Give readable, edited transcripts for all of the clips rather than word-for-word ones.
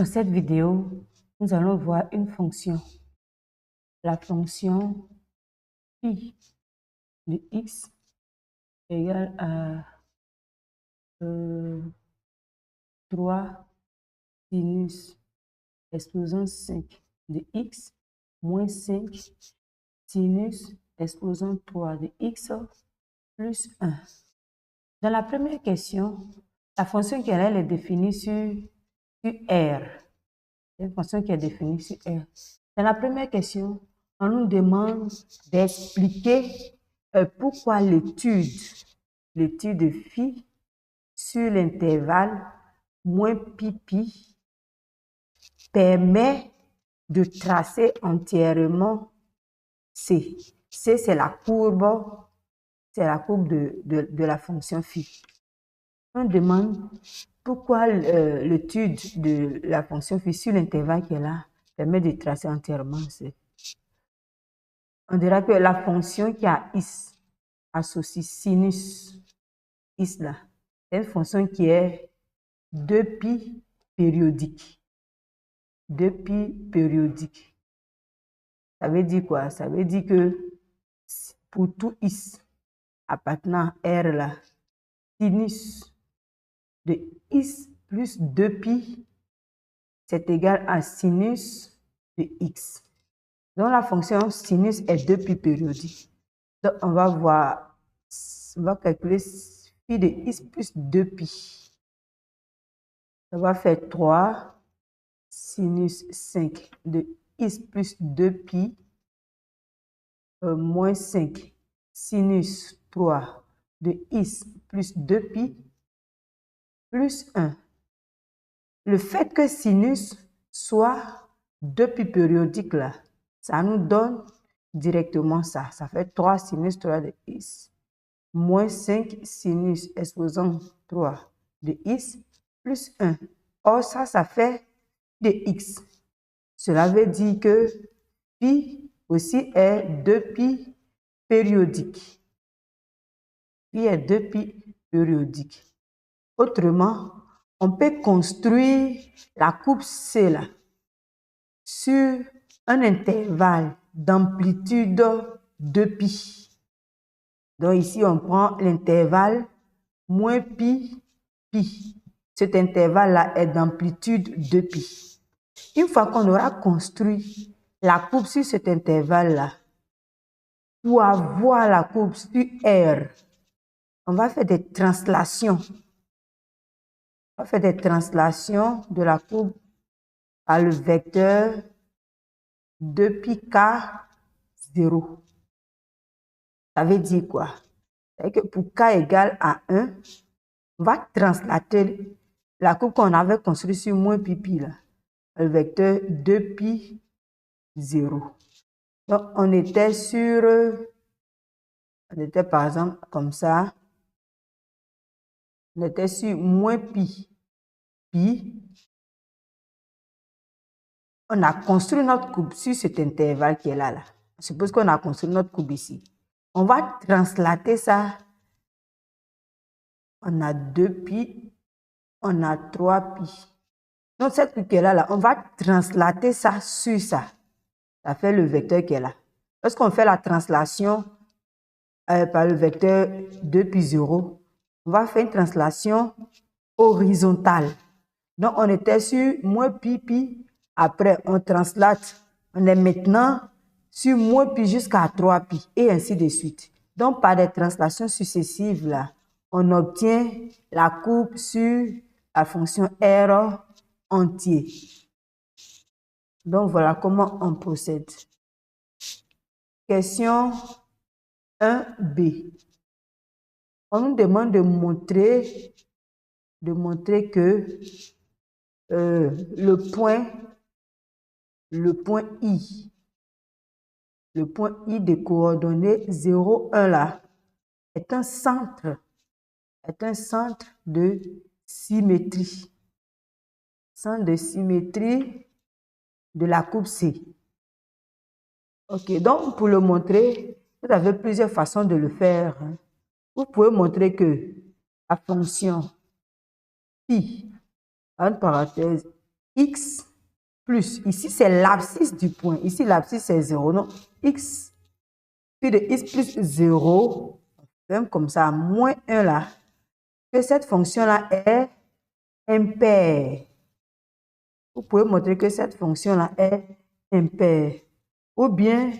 Dans cette vidéo, nous allons voir une fonction, la fonction phi de x égale à 3 sinus exposant 5 de x moins 5 sinus exposant 3 de x plus 1. Dans la première question, la fonction qui est définie sur R. C'est une fonction qui est définie sur R. Dans la première question, on nous demande d'expliquer pourquoi l'étude de phi sur l'intervalle moins pi pi permet de tracer entièrement C. C, c'est la courbe de la fonction phi. On demande pourquoi l'étude de la fonction phi sur l'intervalle qui est là permet de tracer entièrement C. On dira que la fonction qui a is associe sinus is là, c'est une fonction qui est 2pi périodique. 2pi périodique. Ça veut dire quoi? Ça veut dire que pour tout is appartenant à R là, sinus de is plus 2pi, c'est égal à sinus de x. Donc la fonction sinus est 2pi périodique. Donc on va calculer phi de x plus 2pi. Ça va faire 3 sinus 5 de x plus 2pi moins 5 sinus 3 de x plus 2pi plus 1. Le fait que sinus soit 2pi périodique là, ça nous donne directement ça. Ça fait 3 sinus 3 de x moins 5 sinus exposant 3 de x plus 1. Or, ça fait de x. Cela veut dire que phi aussi est 2pi périodique. Phi est 2pi périodique. Autrement, on peut construire la courbe C là sur un intervalle d'amplitude 2pi. Donc ici, on prend l'intervalle moins pi, pi. Cet intervalle-là est d'amplitude 2pi. Une fois qu'on aura construit la courbe sur cet intervalle-là, pour avoir la courbe sur R, on va faire des translations. On va faire des translations de la courbe par le vecteur 2πk 0. Ça veut dire quoi? Ça veut dire que pour k égale à 1, on va translater la courbe qu'on avait construite sur moins pi pi là, le vecteur 2pi 0. Donc on était par exemple comme ça, on était sur moins pi pi. On a construit notre courbe sur cet intervalle qui est là. On suppose qu'on a construit notre courbe ici. On va translater ça. On a 2pi, on a 3pi. Donc cette courbe qui est là, on va translater ça sur ça. Ça fait le vecteur qui est là. Lorsqu'on fait la translation par le vecteur 2pi 0, on va faire une translation horizontale. Donc on était sur moins pi pi. Après, on translate. On est maintenant sur moins pi jusqu'à 3pi et ainsi de suite. Donc, par des translations successives, là, on obtient la courbe sur la fonction R entier. Donc, voilà comment on procède. Question 1b. On nous demande de montrer que le point I des coordonnées 0, 1 là, est un centre de symétrie. Centre de symétrie de la courbe C. Ok, donc pour le montrer, vous avez plusieurs façons de le faire. Vous pouvez montrer que la fonction phi, entre parenthèses, x plus, ici c'est l'abscisse du point, ici l'abscisse c'est 0, non? X, phi de x plus 0, même comme ça, moins 1 là, que cette fonction-là est impaire. Vous pouvez montrer que cette fonction-là est impaire. Ou bien,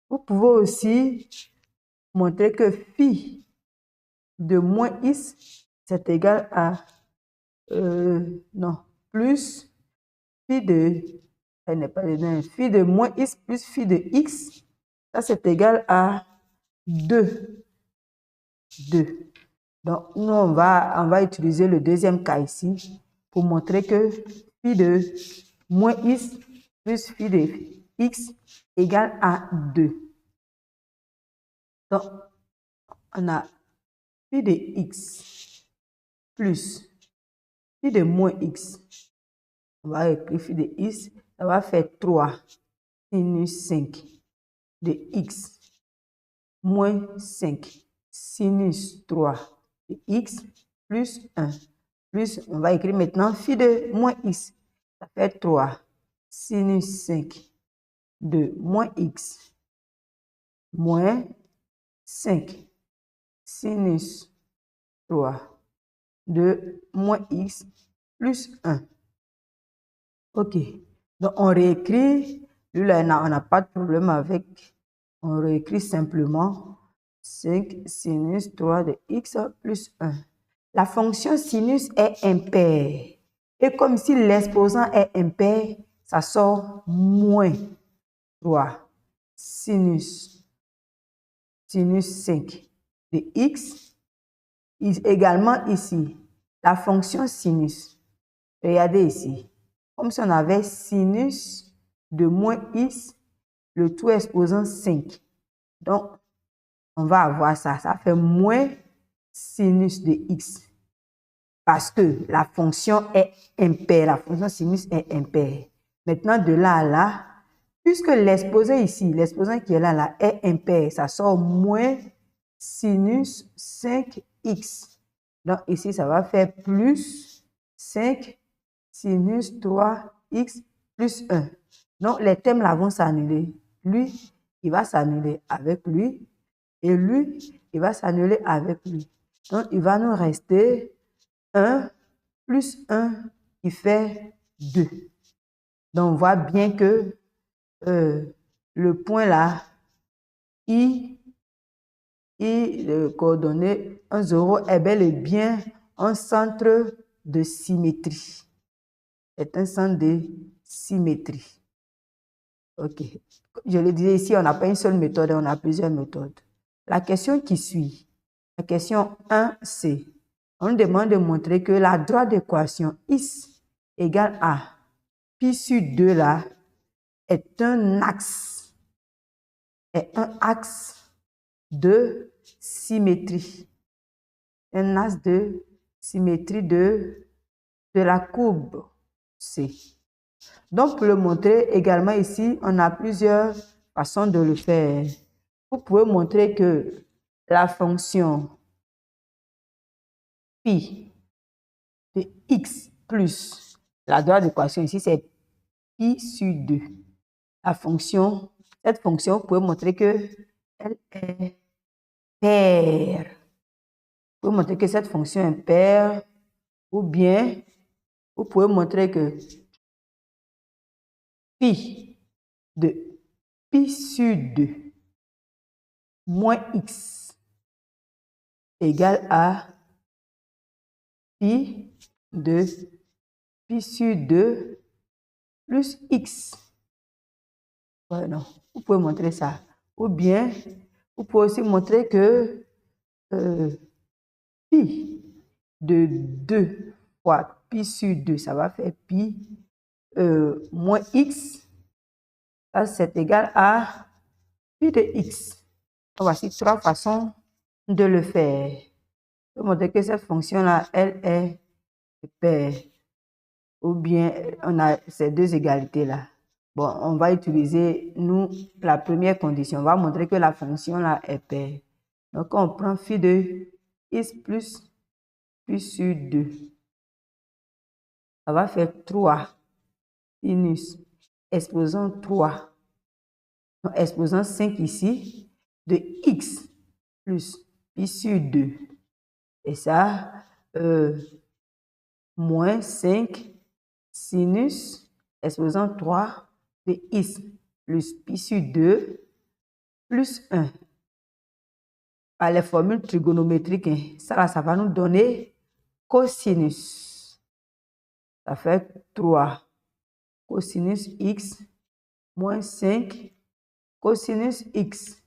vous pouvez aussi montrer que phi de moins x, c'est égal à, non, plus phi de, elle n'est pas dedans, phi de moins x plus phi de x, ça c'est égal à 2. 2. Donc, nous, on va utiliser le deuxième cas ici pour montrer que phi de moins x plus phi de x égale à 2. Donc, on a phi de x plus phi de moins x. On va écrire phi de x, ça va faire 3 sinus 5 de x moins 5 sinus 3 de x plus 1. Plus, on va écrire maintenant phi de moins x. Ça fait 3 sinus 5 de moins x moins 5 sinus 3 de moins x plus 1. OK. Donc, on réécrit. Lui, là, on n'a pas de problème avec. On réécrit simplement 5 sinus 3 de x plus 1. La fonction sinus est impaire. Et comme si l'exposant est impair, ça sort moins 3 sinus 5 de x. Également ici, la fonction sinus. Regardez ici. Comme si on avait sinus de moins x, le tout exposant 5. Donc, on va avoir ça. Ça fait moins sinus de x. Parce que la fonction est impaire. La fonction sinus est impaire. Maintenant, de là à là, puisque l'exposant ici, l'exposant qui est là, est impair, ça sort moins sinus 5x. Donc, ici, ça va faire plus 5 sinus 3x plus 1. Donc, les termes là vont s'annuler. Lui, il va s'annuler avec lui. Et lui, il va s'annuler avec lui. Donc, il va nous rester 1 plus 1 qui fait 2. Donc, on voit bien que le point là, le coordonnée 1, 0 est bel et bien un centre de symétrie. C'est un centre de symétrie. OK. Je le disais ici, on n'a pas une seule méthode, on a plusieurs méthodes. La question qui suit, la question 1C, on nous demande de montrer que la droite d'équation x égale à pi sur 2 là est un axe de symétrie. Un axe de symétrie de la courbe C. Donc, pour le montrer également ici, on a plusieurs façons de le faire. Vous pouvez montrer que la fonction pi de x plus la droite d'équation ici, c'est pi sur 2. Cette fonction, vous pouvez montrer que elle est paire. Vous pouvez montrer que cette fonction est paire, ou bien vous pouvez montrer que pi de pi sur 2 moins x égale à pi de pi sur 2 plus x. Ouais, non, vous pouvez montrer ça. Ou bien, vous pouvez aussi montrer que pi de 2 fois pi sur 2, ça va faire pi moins x. Ça, c'est égal à pi de x. Voici 3 façons de le faire. Je vais montrer que cette fonction-là, elle est paire. Ou bien, on a ces deux égalités-là. Bon, on va utiliser, nous, la première condition. On va montrer que la fonction-là est paire. Donc, on prend phi de x plus pi sur 2. Ça va faire 3 sinus exposant 3, donc exposant 5 ici, de x plus pi sur 2. Et ça, moins 5 sinus exposant 3 de x plus pi sur 2 plus 1. Par les formules trigonométriques, hein, ça va nous donner cosinus. Ça fait 3 cosinus x moins 5 cosinus x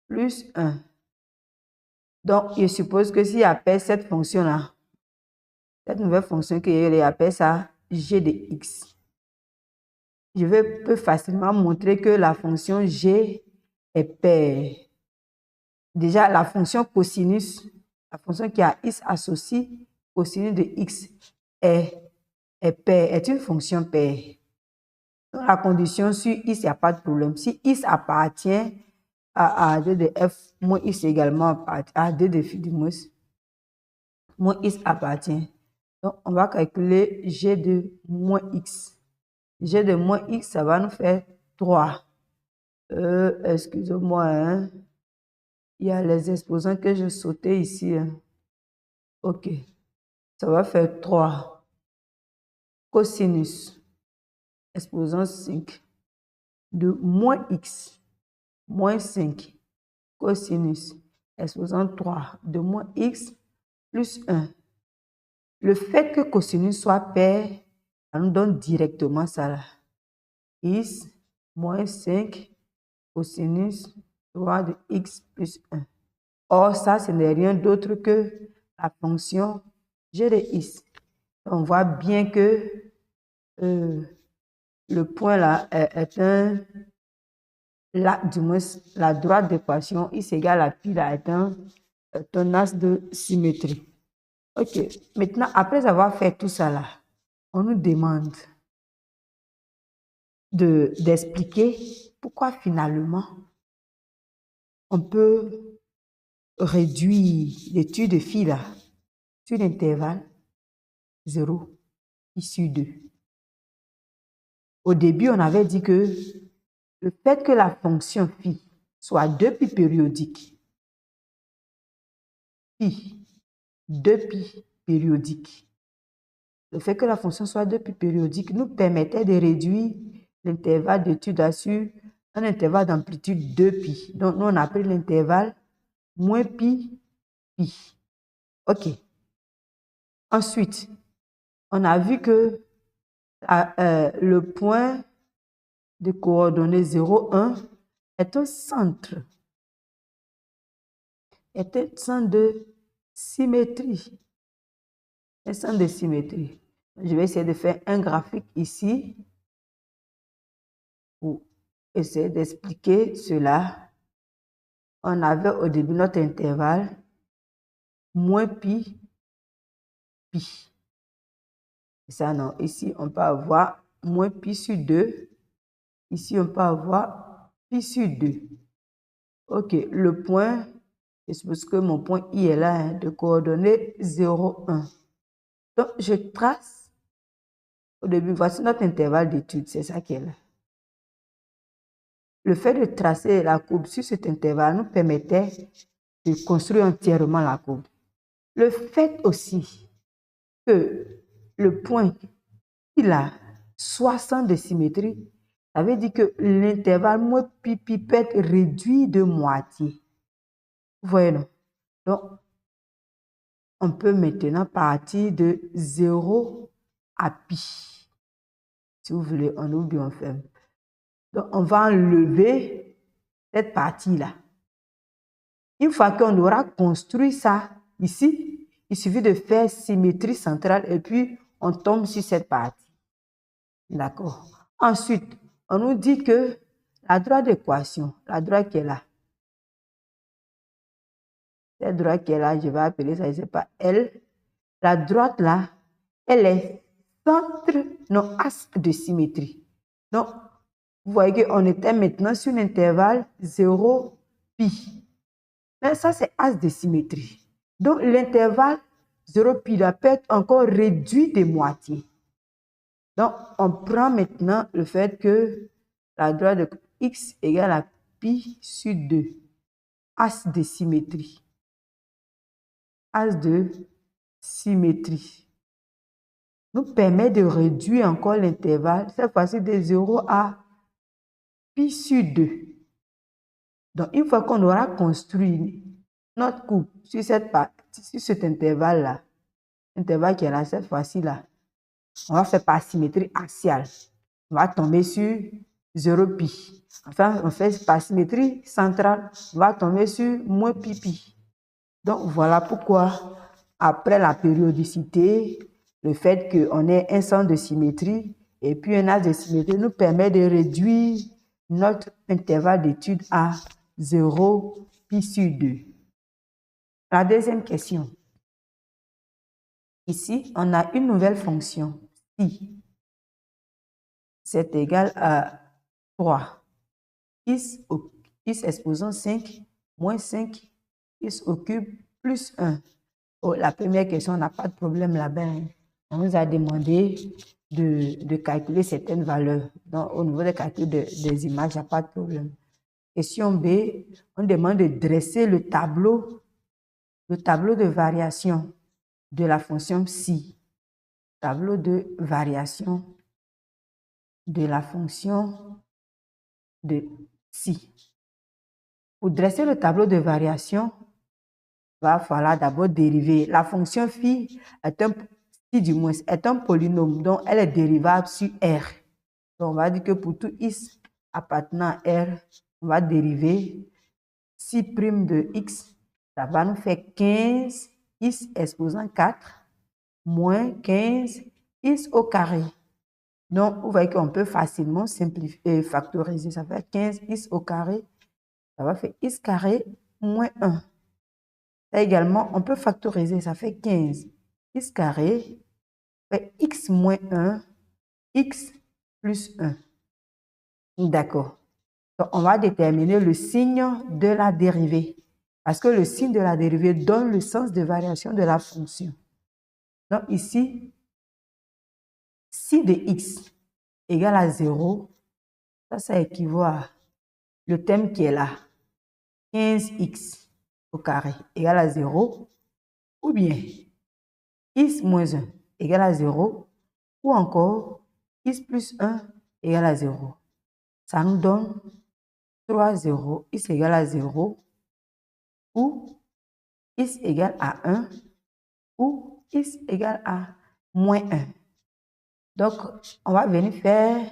plus 1. Donc, je suppose que si j'appelle cette fonction-là, cette nouvelle fonction que j'appelle ça g de x, je peux facilement montrer que la fonction g est paire. Déjà, la fonction cosinus, la fonction qui a x associé, cosinus de x, est paire, est une fonction paire. Dans la condition sur x, il n'y a pas de problème. Si x appartient à d de f, moins x également appartient à d de phi du moins x appartient. Donc, on va calculer g de moins x. G de moins x, ça va nous faire 3. Excusez-moi, hein. Il y a les exposants que je sautais ici. Hein. Ok. Ça va faire 3 cosinus exposant 5 de moins x moins 5 cosinus exposant 3 de moins x plus 1. Le fait que cosinus soit pair, ça nous donne directement ça là. X moins 5 cosinus 3 de x plus 1. Or, ça, ce n'est rien d'autre que la fonction g de x. On voit bien que le point là est un... Là, du moins, la droite d'équation x égale à pi là est un axe de symétrie. Ok, maintenant, après avoir fait tout ça là, on nous demande d'expliquer pourquoi finalement on peut réduire l'étude de phi là sur l'intervalle 0 pi sur 2. Au début, on avait dit que le fait que la fonction phi soit 2pi périodique, phi, 2pi périodique, le fait que la fonction soit 2pi périodique nous permettait de réduire l'intervalle d'étude sur un intervalle d'amplitude 2pi. Donc, nous, on a pris l'intervalle moins pi, pi. OK. Ensuite, on a vu que le point de coordonnées 0, 1 est un centre. Est un centre de symétrie. Un centre de symétrie. Je vais essayer de faire un graphique ici pour essayer d'expliquer cela. On avait au début notre intervalle moins pi, pi. Ça, non. Ici, on peut avoir moins pi sur 2. Ici, on peut avoir pi sur 2. OK. Le point, je suppose que mon point I est là, hein, de coordonnées 0, 1. Donc, je trace. Au début, voici notre intervalle d'étude. C'est ça qui est là. Le fait de tracer la courbe sur cet intervalle nous permettait de construire entièrement la courbe. Le fait aussi que le point il a 60 de symétrie, ça veut dire que l'intervalle moins pi peut être réduit de moitié. Vous voyez, non? Donc, on peut maintenant partir de 0 à pi. Si vous voulez, on oublie, on ferme. Donc, on va enlever cette partie-là. Une fois qu'on aura construit ça ici, il suffit de faire symétrie centrale et puis on tombe sur cette partie. D'accord. Ensuite, on nous dit que la droite d'équation, la droite qui est là, cette droite qui est là, je vais appeler ça, je ne sais pas, L. La droite là, elle est centre, non, axe de symétrie. Donc, vous voyez qu'on était maintenant sur l'intervalle 0, pi. Mais ça, c'est axe de symétrie. Donc, l'intervalle 0 pi peut être encore réduit de moitié. Donc, on prend maintenant le fait que la droite de x égale à pi sur 2. As de symétrie. As de symétrie nous permet de réduire encore l'intervalle, cette fois-ci de 0 à pi sur 2. Donc, une fois qu'on aura construit notre coupe sur cet intervalle-là, intervalle qui est là, cette fois-ci là, on va faire par symétrie axiale. On va tomber sur 0 pi. Enfin, on fait par symétrie centrale, on va tomber sur moins pi pi. Donc, voilà pourquoi, après la périodicité, le fait qu'on ait un centre de symétrie et puis un axe de symétrie nous permet de réduire notre intervalle d'étude à 0 pi sur 2. La deuxième question. Ici, on a une nouvelle fonction, si c'est égal à 3. X exposant 5 moins 5 x au cube plus 1. Oh, la première question, on n'a pas de problème là-bas. On nous a demandé de calculer certaines valeurs. Donc, au niveau des calculs des images, il n'y a pas de problème. Question B, on demande de dresser le tableau de variation de la fonction psi. Tableau de variation de la fonction de psi. Pour dresser le tableau de variation, il va falloir d'abord dériver. La fonction phi est un polynôme, donc elle est dérivable sur R. Donc on va dire que pour tout x appartenant à R, on va dériver psi prime de x. Ça va nous faire 15 x exposant 4 moins 15 x au carré. Donc vous voyez qu'on peut facilement simplifier, factoriser. Ça fait 15 x au carré. Ça va faire x carré moins 1. Là également, on peut factoriser, ça fait 15. X carré fait x moins 1, x plus 1. D'accord. Donc, on va déterminer le signe de la dérivée. Parce que le signe de la dérivée donne le sens de variation de la fonction. Donc ici, si de x égale à 0, ça équivaut à le terme qui est là. 15x au carré égale à 0. Ou bien x moins 1 égale à 0. Ou encore x plus 1 égale à 0. Ça nous donne 3, 0, x égale à 0, ou x égale à 1, ou x égale à moins 1. Donc, on va venir faire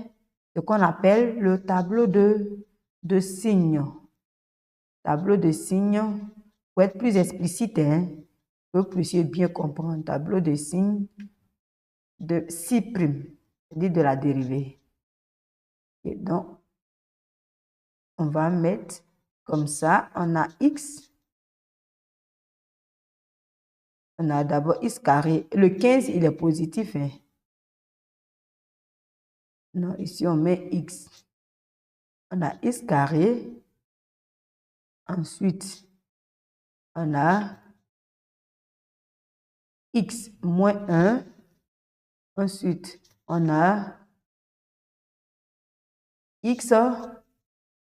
ce qu'on appelle le tableau de signes. Tableau de signes, pour être plus explicite, que vous puissiez bien comprendre, tableau de signes de psi prime, c'est-à-dire de la dérivée. Et donc, on va mettre comme ça, on a x, on a d'abord x carré. Le 15, il est positif. Non, ici, on met x. On a x carré. Ensuite, on a x moins 1. Ensuite, on a x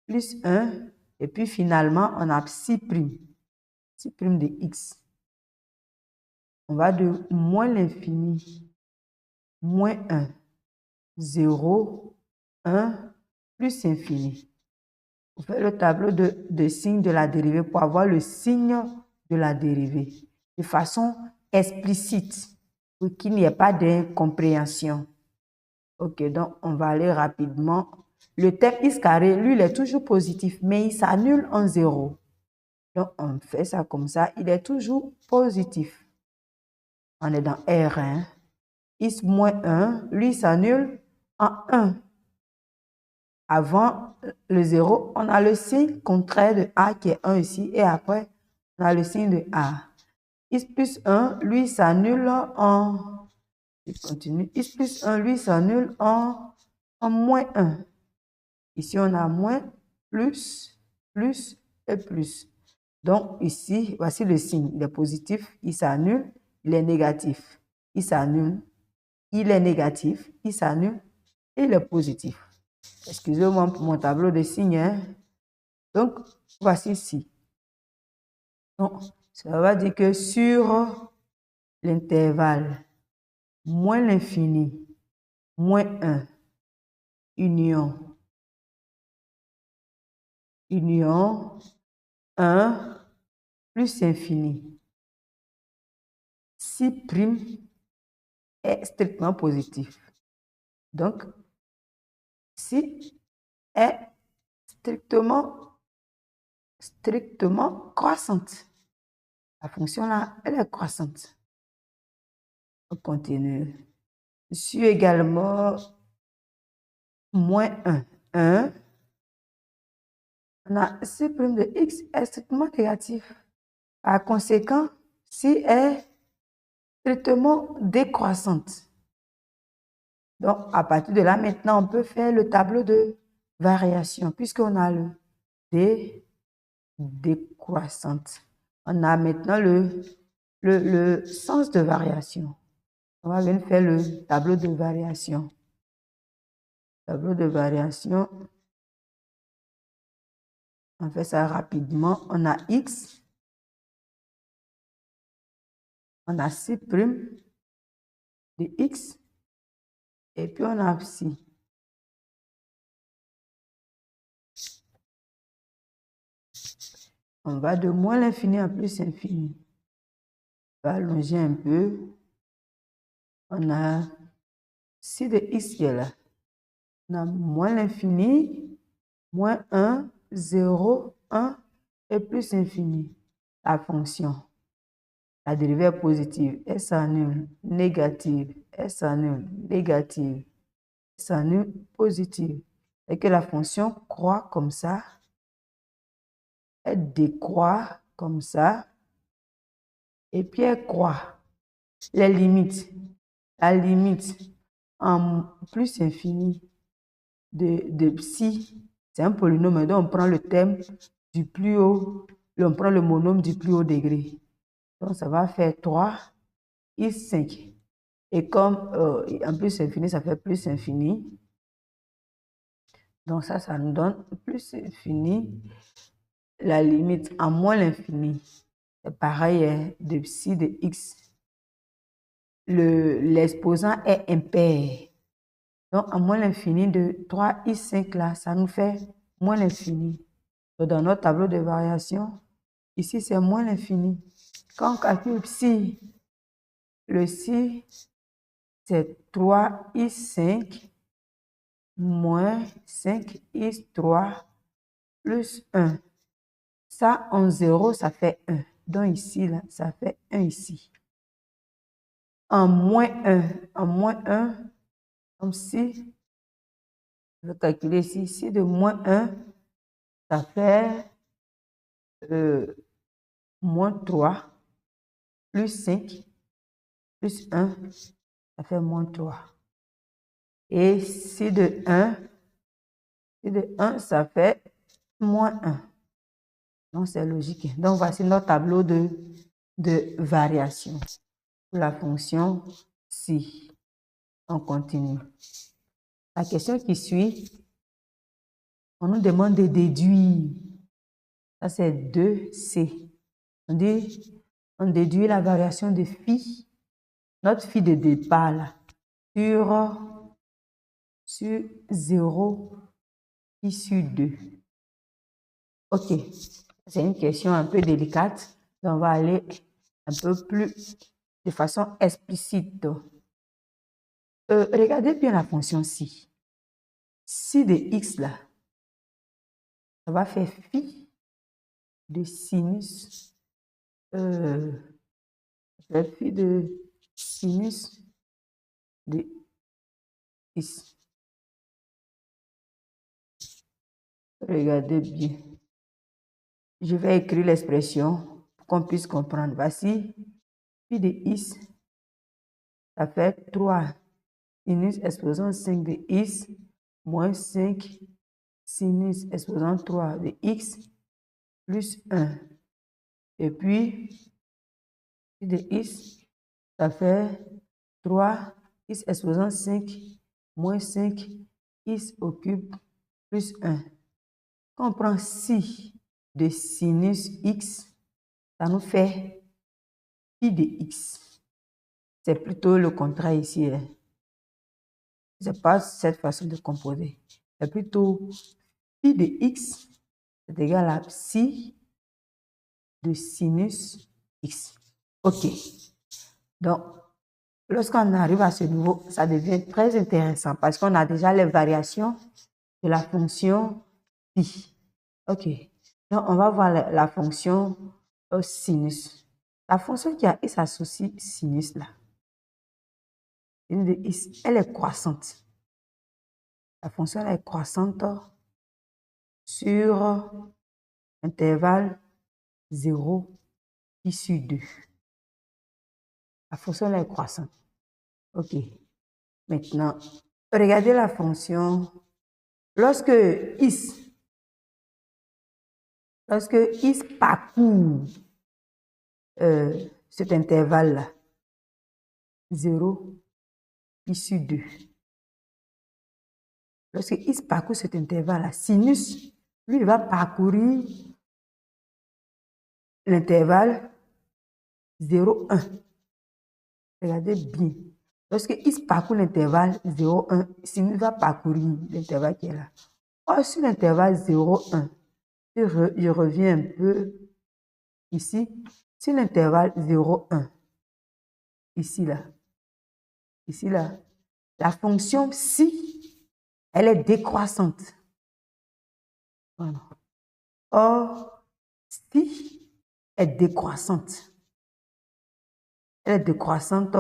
plus 1. Et puis, finalement, on a psi prime de x. On va de moins l'infini, moins 1, 0, 1, plus infini. On fait le tableau de signes de la dérivée pour avoir le signe de la dérivée de façon explicite pour qu'il n'y ait pas d'incompréhension. Ok, donc on va aller rapidement. Le terme x carré, lui, il est toujours positif, mais il s'annule en 0. Donc on fait ça comme ça, il est toujours positif. On est dans R1. X moins 1, lui, s'annule en 1. Avant le 0, on a le signe contraire de A qui est 1 ici. Et après, on a le signe de A. X plus 1, lui, s'annule en... Je continue. X plus 1, lui, s'annule en moins 1. Ici, on a moins, plus et plus. Donc, ici, voici le signe. Il est positif, il s'annule. Il est négatif, il s'annule. il est négatif, il s'annule et il est positif. Excusez-moi pour mon tableau de signes. Hein. Donc, voici ici. Donc, ça va dire que sur l'intervalle moins l'infini, moins 1, union 1 plus infini. Si prime est strictement positif. Donc, si est strictement croissante. La fonction là, elle est croissante. On continue. Je suis également moins 1. 1. On a C' de x est strictement négatif. Par conséquent, si est strictement décroissante. Donc, à partir de là, maintenant, on peut faire le tableau de variation, puisqu'on a le décroissante. On a maintenant le sens de variation. On va venir faire le tableau de variation. Tableau de variation. On fait ça rapidement. On a x. On a C' de x. Et puis on a psi. On va de moins l'infini à plus l'infini. On va allonger un peu. On a C de x qui est là. On a moins l'infini, moins 1, 0, 1 et plus infini. La fonction. La dérivée est positive. Elle s'annule. Négative. Elle s'annule. Négative. Elle s'annule. Positive. Et que la fonction croît comme ça. Elle décroît comme ça. Et puis elle croît. Les limites. La limite en plus infini de psi, c'est un polynôme, donc on prend le terme du plus haut, on prend le monôme du plus haut degré. Donc ça va faire 3 x 5. Et comme en plus infini, ça fait plus infini. Donc ça nous donne plus infini. La limite en moins l'infini, c'est pareil hein, de psi de x. L'exposant est impair. Donc, en moins l'infini de 3x5 là, ça nous fait moins l'infini. Dans notre tableau de variation, ici, c'est moins l'infini. Quand on calcule psi, le psi, c'est 3x5 moins 5x3 plus 1. Ça, en 0, ça fait 1. Donc ici, là, ça fait 1 ici. En moins 1, comme si, je vais calculer ici, ici de moins 1, ça fait moins 3 plus 5 plus 1, ça fait moins 3. Et si de 1, ça fait moins 1. Donc, c'est logique. Donc, voici notre tableau de variation pour la fonction si. On continue. La question qui suit, on nous demande de déduire. Ça, c'est 2C. On déduit la variation de phi, notre phi de départ, là, sur 0 phi sur 2. OK. C'est une question un peu délicate. Donc, on va aller un peu plus de façon explicite. Regardez bien la fonction si. Si de x là, ça va faire phi de sinus. Phi de sinus de x. Regardez bien. Je vais écrire l'expression pour qu'on puisse comprendre. Voici phi de x. Ça fait 3 sinus exposant 5 de x moins 5 sinus exposant 3 de x plus 1. Et puis, phi de x, ça fait 3 x exposant 5 moins 5 x au cube plus 1. Quand on prend psi de sinus x, ça nous fait pi de x. C'est plutôt le contraire ici. Ce n'est pas cette façon de composer. C'est plutôt pi de x est égal à psi de sinus x. OK. Donc, lorsqu'on arrive à ce niveau, ça devient très intéressant parce qu'on a déjà les variations de la fonction pi. OK. Donc, on va voir la fonction sinus. La fonction qui a x associe sinus là, elle est croissante. La fonction elle est croissante sur intervalle 0 pi sur 2. La fonction elle est croissante. OK. Maintenant, regardez la fonction. Lorsque x parcourt cet intervalle-là, 0 pi sur 2. Lorsque x parcourt cet intervalle-là, sinus, lui, il va parcourir l'intervalle 0, 1. Regardez bien. Lorsque x parcourt l'intervalle 0, 1, sinus va parcourir l'intervalle qui est là. Or, sur l'intervalle 0, 1, je reviens un peu ici, sur l'intervalle 0, 1, ici, là, la fonction psi, elle est décroissante. Voilà. Or, psi est décroissante. Elle est décroissante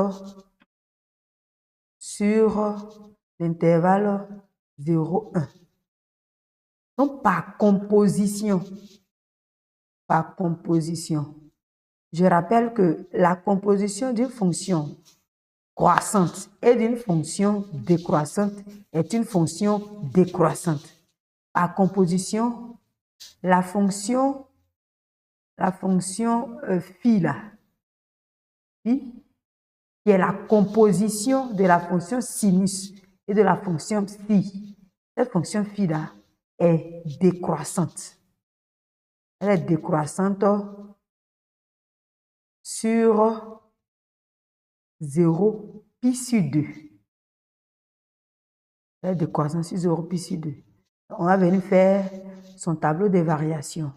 sur l'intervalle 0, 1. Donc, par composition, je rappelle que la composition d'une fonction croissante et d'une fonction décroissante est une fonction décroissante. Par composition, la fonction phi là, phi, qui est la composition de la fonction sinus et de la fonction psi. Cette fonction phi là est décroissante. Elle est décroissante sur 0 pi sur 2. Elle est décroissante sur 0 pi sur 2. On va venir faire son tableau de variation.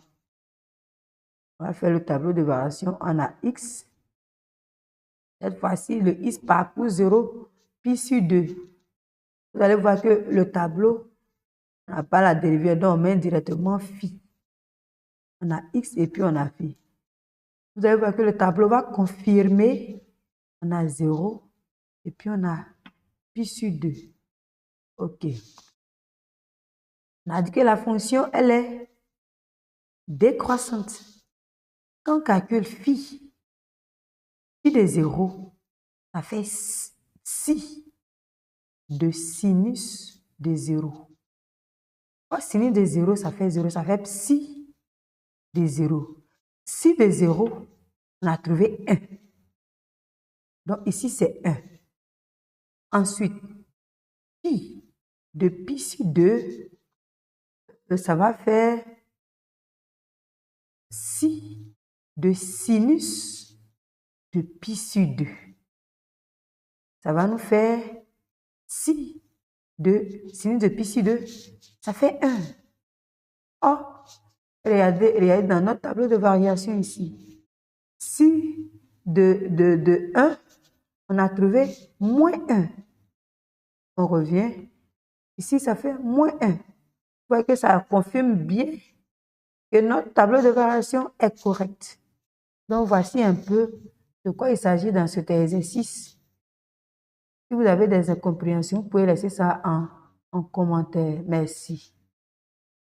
On va faire le tableau de variation. On a x. Cette fois-ci, le x parcourt 0 pi sur 2. Vous allez voir que le tableau n'a pas la dérivée, donc on met directement phi. On a x et puis on a phi. Vous allez voir que le tableau va confirmer. On a 0 et puis on a pi sur 2. OK. On a dit que la fonction, elle est décroissante. Quand on calcule phi de 0, ça fait psi de sinus de 0. Sinus de 0, ça fait 0, ça fait psi de 0. Psi de 0, on a trouvé 1. Donc ici, c'est 1. Ensuite, pi de pi sur 2, ça va faire psi de sinus de pi sur 2. Ça va nous faire psi de sinus de pi sur 2. Ça fait 1. Oh, regardez dans notre tableau de variation ici. Psi de 1, on a trouvé moins 1. On revient. Ici, ça fait moins 1. Vous voyez que ça confirme bien que notre tableau de variation est correct. Donc, voici un peu de quoi il s'agit dans cet exercice. Si vous avez des incompréhensions, vous pouvez laisser ça en commentaire. Merci.